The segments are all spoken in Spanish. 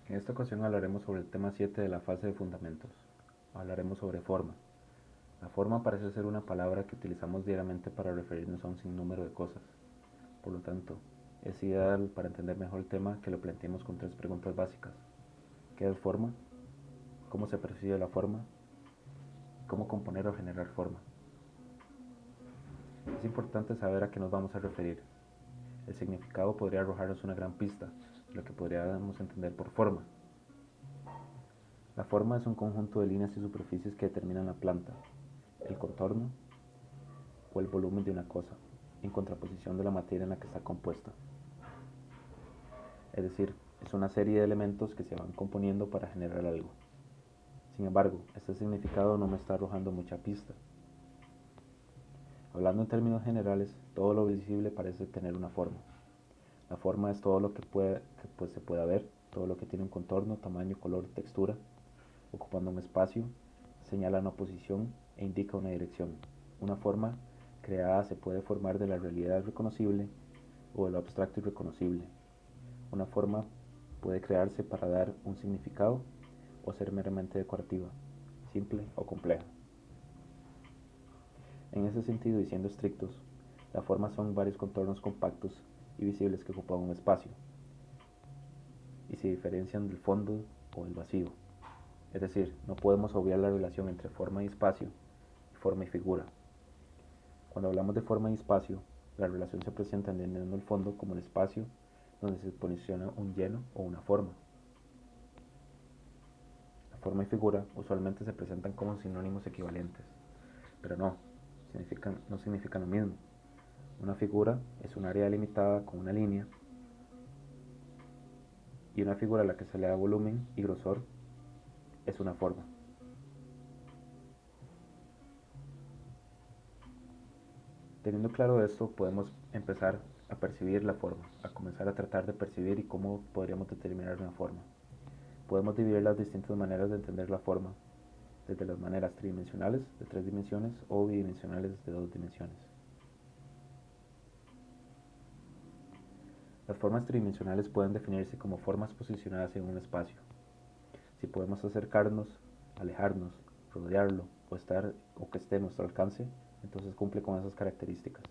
En esta ocasión hablaremos sobre el tema 7 de la fase de fundamentos. Hablaremos sobre forma. La forma parece ser una palabra que utilizamos diariamente para referirnos a un sinnúmero de cosas. Por lo tanto, es ideal para entender mejor el tema que lo planteemos con tres preguntas básicas. ¿Qué es forma? ¿Cómo se percibe la forma? ¿Cómo componer o generar forma? Es importante saber a qué nos vamos a referir. El significado podría arrojarnos una gran pista de lo que podríamos entender por forma. La forma es un conjunto de líneas y superficies que determinan la planta, el contorno o el volumen de una cosa, en contraposición de la materia en la que está compuesta. Es decir, es una serie de elementos que se van componiendo para generar algo. Sin embargo, este significado no me está arrojando mucha pista. Hablando en términos generales, todo lo visible parece tener una forma. La forma es todo lo que se pueda ver, todo lo que tiene un contorno, tamaño, color, textura, ocupando un espacio, señala una posición e indica una dirección. Una forma creada se puede formar de la realidad reconocible o de lo abstracto y reconocible. Una forma puede crearse para dar un significado o ser meramente decorativa, simple o compleja. En ese sentido, y siendo estrictos, la forma son varios contornos compactos y visibles que ocupan un espacio y se diferencian del fondo o del vacío. Es decir, no podemos obviar la relación entre forma y espacio, y forma y figura. Cuando hablamos de forma y espacio, la relación se presenta entendiendo el fondo como el espacio donde se posiciona un lleno o una forma. La forma y figura usualmente se presentan como sinónimos equivalentes, pero no significan lo mismo. Una figura es un área delimitada con una línea, y una figura a la que se le da volumen y grosor es una forma. Teniendo claro esto, podemos empezar a percibir la forma, a comenzar a tratar de percibir y cómo podríamos determinar una forma. Podemos dividir las distintas maneras de entender la forma, desde las maneras tridimensionales de 3 dimensiones o bidimensionales de 2 dimensiones. Las formas tridimensionales pueden definirse como formas posicionadas en un espacio. Si podemos acercarnos, alejarnos, rodearlo o que esté a nuestro alcance, entonces cumple con esas características.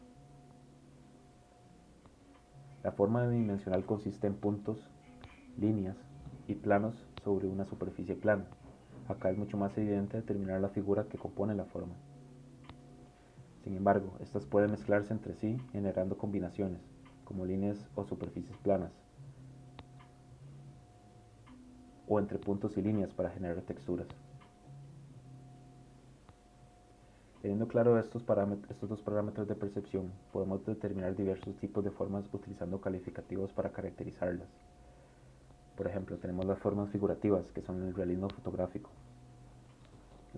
La forma bidimensional consiste en puntos, líneas y planos sobre una superficie plana. Acá es mucho más evidente determinar la figura que compone la forma. Sin embargo, estas pueden mezclarse entre sí generando combinaciones, como líneas o superficies planas, o entre puntos y líneas para generar texturas. Teniendo claro estos dos parámetros de percepción, podemos determinar diversos tipos de formas utilizando calificativos para caracterizarlas. Por ejemplo, tenemos las formas figurativas, que son el realismo fotográfico;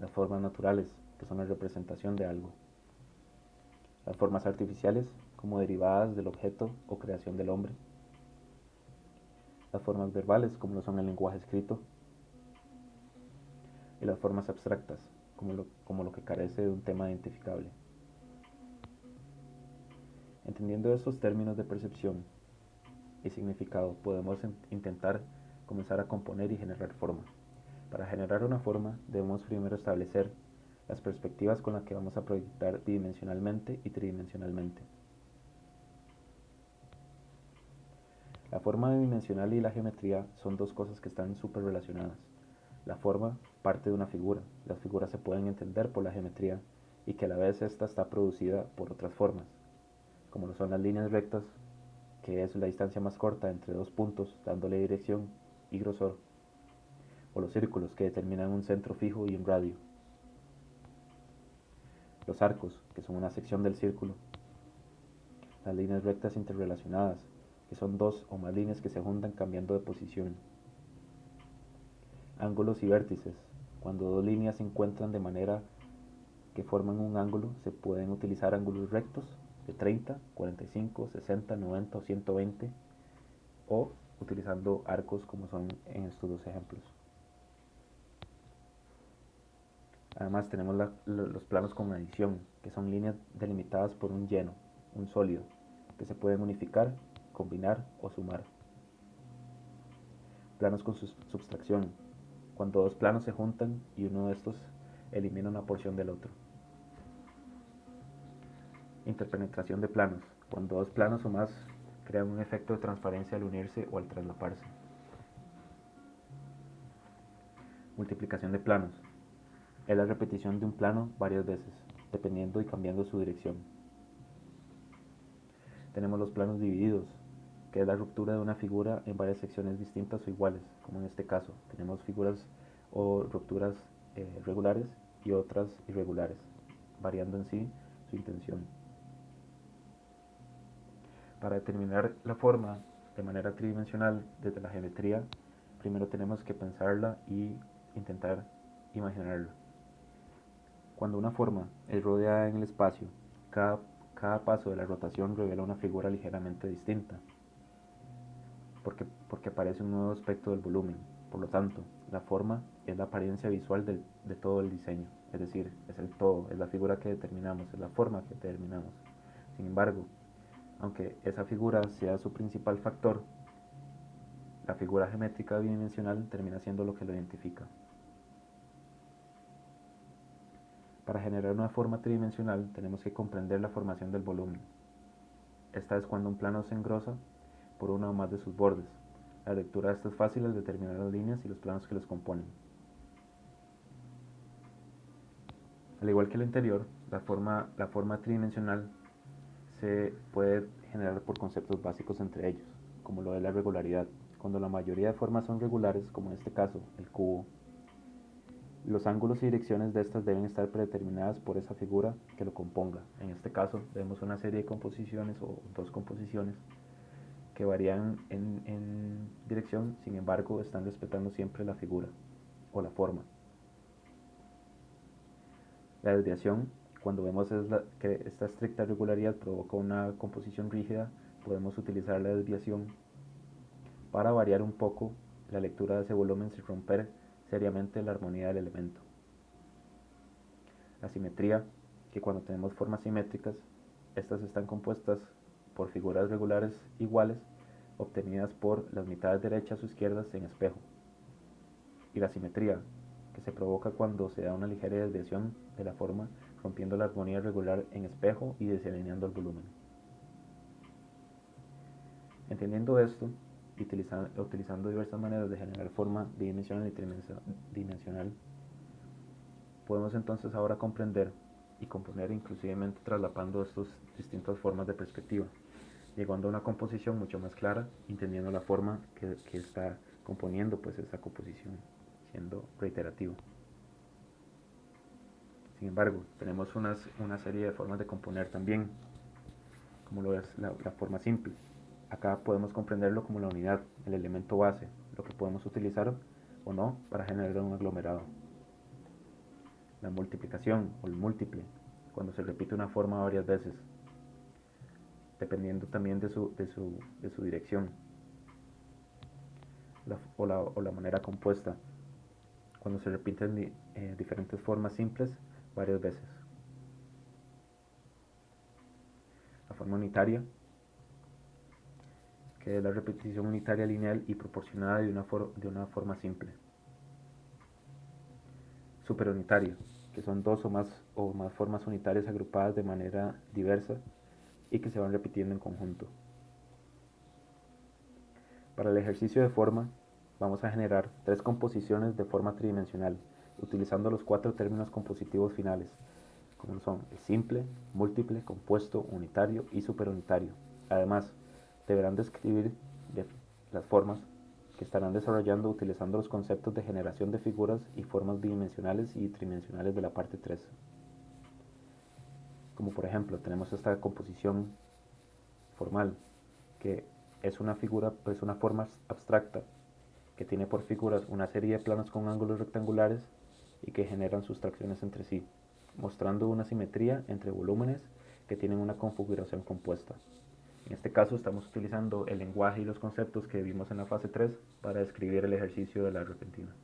las formas naturales, que son la representación de algo; las formas artificiales, como derivadas del objeto o creación del hombre; las formas verbales, como lo son el lenguaje escrito; y las formas abstractas, como lo que carece de un tema identificable. Entendiendo estos términos de percepción y significado, podemos intentar comenzar a componer y generar forma. Para generar una forma, debemos primero establecer las perspectivas con las que vamos a proyectar bidimensionalmente y tridimensionalmente. La forma bidimensional y la geometría son dos cosas que están súper relacionadas. La forma parte de una figura. Las figuras se pueden entender por la geometría y que a la vez esta está producida por otras formas, como lo son las líneas rectas, que es la distancia más corta entre dos puntos dándole dirección y grosor, o los círculos, que determinan un centro fijo y un radio; los arcos, que son una sección del círculo; las líneas rectas interrelacionadas, que son dos o más líneas que se juntan cambiando de posición; ángulos y vértices, cuando dos líneas se encuentran de manera que forman un ángulo, se pueden utilizar ángulos rectos de 30, 45, 60, 90 o 120, o utilizando arcos como son en estos dos ejemplos. Además tenemos los planos con adición, que son líneas delimitadas por un lleno, un sólido, que se pueden unificar, combinar o sumar. Planos con subtracción, cuando dos planos se juntan y uno de estos elimina una porción del otro. Interpenetración de planos, cuando dos planos o más crean un efecto de transparencia al unirse o al traslaparse. Multiplicación de planos, es la repetición de un plano varias veces, dependiendo y cambiando su dirección. Tenemos los planos divididos, que es la ruptura de una figura en varias secciones distintas o iguales, como en este caso. Tenemos figuras o rupturas regulares y otras irregulares, variando en sí su intención. Para determinar la forma de manera tridimensional desde la geometría, primero tenemos que pensarla y intentar imaginarla. Cuando una forma es rodeada en el espacio, cada paso de la rotación revela una figura ligeramente distinta, porque aparece un nuevo aspecto del volumen. Por lo tanto, la forma es la apariencia visual de todo el diseño, es decir, es el todo, es la figura que determinamos, es la forma que determinamos. Sin embargo, aunque esa figura sea su principal factor, la figura geométrica bidimensional termina siendo lo que lo identifica. Para generar una forma tridimensional tenemos que comprender la formación del volumen. Esta es cuando un plano se engrosa por uno o más de sus bordes. La lectura de esto es fácil al determinar las líneas y los planos que los componen. Al igual que el anterior, la forma tridimensional se puede generar por conceptos básicos entre ellos, como lo de la regularidad. Cuando la mayoría de formas son regulares, como en este caso el cubo, los ángulos y direcciones de estas deben estar predeterminadas por esa figura que lo componga. En este caso vemos una serie de composiciones o dos composiciones que varían en dirección, sin embargo están respetando siempre la figura o la forma. La desviación, cuando vemos que esta estricta regularidad provoca una composición rígida, podemos utilizar la desviación para variar un poco la lectura de ese volumen sin romper seriamente la armonía del elemento. La simetría, que cuando tenemos formas simétricas, estas están compuestas por figuras regulares iguales obtenidas por las mitades derechas o izquierdas en espejo. Y la simetría, que se provoca cuando se da una ligera desviación de la forma, rompiendo la armonía regular en espejo y desalineando el volumen. Entendiendo esto, utilizando diversas maneras de generar forma bidimensional y tridimensional, podemos entonces ahora comprender y componer inclusivemente traslapando estas distintas formas de perspectiva, llegando a una composición mucho más clara, entendiendo la forma que está componiendo pues esa composición, siendo reiterativo. Sin embargo, tenemos una serie de formas de componer también, como lo es la forma simple. Acá podemos comprenderlo como la unidad, el elemento base, lo que podemos utilizar o no para generar un aglomerado. La multiplicación o el múltiple, cuando se repite una forma varias veces, dependiendo también de su dirección. O la manera compuesta, cuando se repiten diferentes formas simples varias veces. La forma unitaria, que es la repetición unitaria lineal y proporcionada de una forma simple. Superunitaria, que son dos o más formas unitarias agrupadas de manera diversa y que se van repitiendo en conjunto. Para el ejercicio de forma, vamos a generar tres composiciones de forma tridimensional, utilizando los 4 términos compositivos finales, como son el simple, múltiple, compuesto, unitario y superunitario. Además, deberán describir las formas que estarán desarrollando utilizando los conceptos de generación de figuras y formas bidimensionales y tridimensionales de la parte 3. Como por ejemplo, tenemos esta composición formal, que es una forma abstracta que tiene por figuras una serie de planos con ángulos rectangulares y que generan sustracciones entre sí, mostrando una simetría entre volúmenes que tienen una configuración compuesta. En este caso estamos utilizando el lenguaje y los conceptos que vimos en la fase 3 para describir el ejercicio de la repentina.